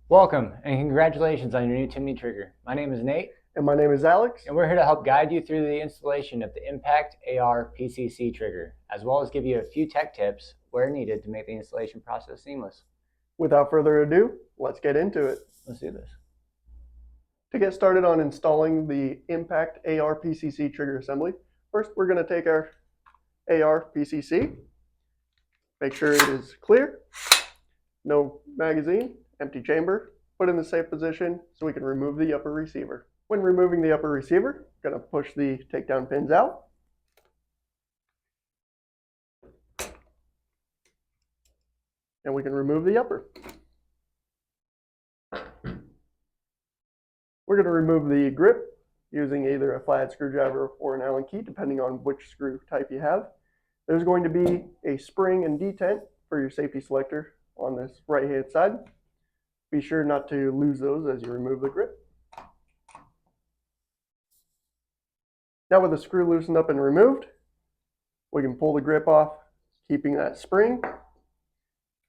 Welcome and congratulations on your new Timney trigger. My name is Nate. And my name is Alex. And we're here to help guide you through the installation of the Impact AR PCC trigger, as well as give you a few tech tips where needed to make the installation process seamless. Without further ado, let's get into it. Let's do this. To get started on installing the Impact AR PCC trigger assembly, first we're going to take our AR PCC, make sure it is clear, no magazine, empty chamber, put in the safe position so we can remove the upper receiver. When removing the upper receiver, going to push the takedown pins out. And we can remove the upper. We're going to remove the grip using either a flathead screwdriver or an Allen key, depending on which screw type you have. There's going to be a spring and detent for your safety selector on this right-hand side. Be sure not to lose those as you remove the grip. Now with the screw loosened up and removed, we can pull the grip off, keeping that spring.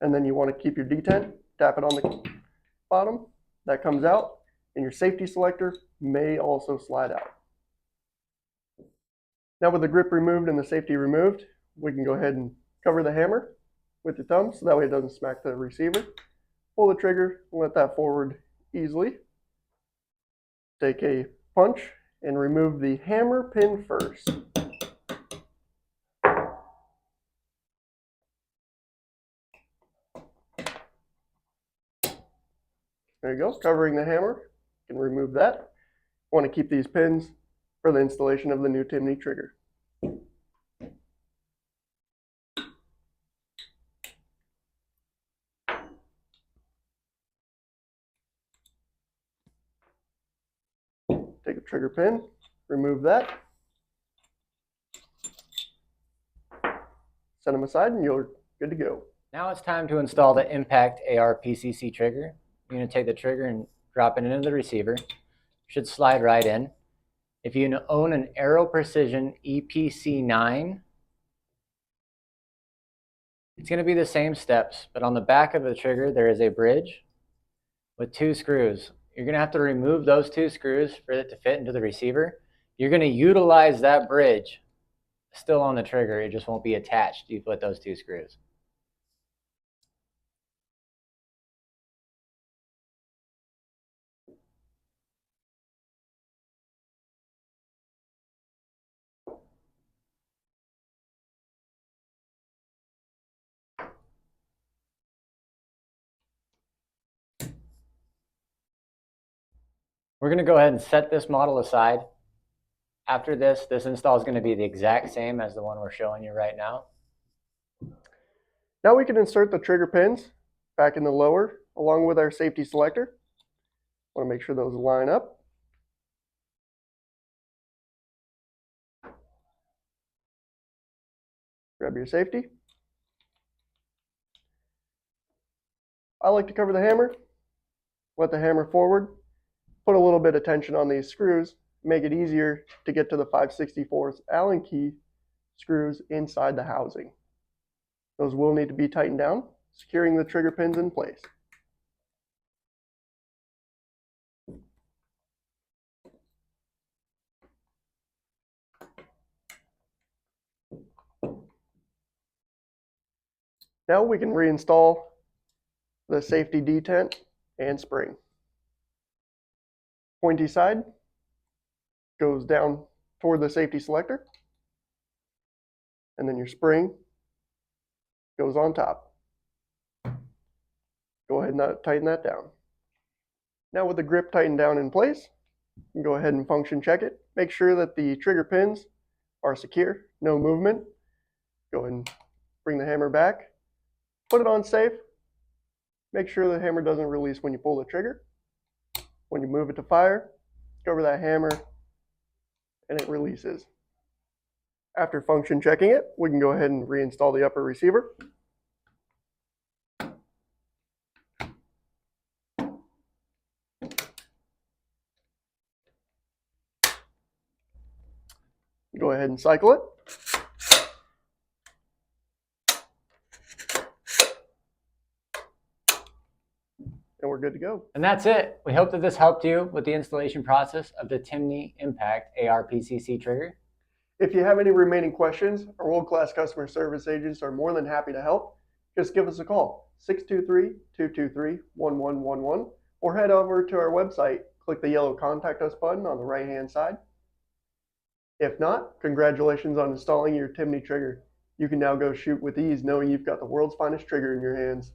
And then you want to keep your detent, tap it on the bottom, that comes out, and your safety selector may also slide out. Now with the grip removed and the safety removed, we can go ahead and cover the hammer with your thumb so that way it doesn't smack the receiver. Pull the trigger and let that forward easily. Take a punch and remove the hammer pin first. There you go, covering the hammer. You can remove that. Want to keep these pins for the installation of the new Timney trigger. Take a trigger pin, remove that. Set them aside and you're good to go. Now it's time to install the Impact AR PCC trigger. You're going to take the trigger and drop it into the receiver. Should slide right in. If you own an Aero Precision EPC9, it's going to be the same steps, but on the back of the trigger there is a bridge with 2 screws. You're going to have to remove those 2 screws for it to fit into the receiver. You're going to utilize that bridge still on the trigger. It just won't be attached. You put those 2 screws. We're going to go ahead and set this model aside. After this install is going to be the exact same as the one we're showing you right now. Now we can insert the trigger pins back in the lower along with our safety selector. Want to make sure those line up. Grab your safety. I like to cover the hammer. Let the hammer forward. Put a little bit of tension on these screws. Make it easier to get to the 5/64 Allen key screws inside the housing. Those will need to be tightened down, securing the trigger pins in place. Now we can reinstall the safety detent and spring. Pointy side goes down toward the safety selector, and then your spring goes on top. Go ahead and tighten that down. Now with the grip tightened down in place, you can go ahead and function check it. Make sure that the trigger pins are secure, no movement. Go ahead and bring the hammer back, put it on safe. Make sure the hammer doesn't release when you pull the trigger. When you move it to fire, cover that hammer and it releases. After function checking it, we can go ahead and reinstall the upper receiver. Go ahead and cycle it. and we're good to go. And that's it. We hope that this helped you with the installation process of the Timney Impact AR-PCC trigger. If you have any remaining questions, our world-class customer service agents are more than happy to help. Just give us a call, 623-223-1111, or head over to our website, click the yellow Contact Us button on the right-hand side. If not, congratulations on installing your Timney trigger. You can now go shoot with ease knowing you've got the world's finest trigger in your hands.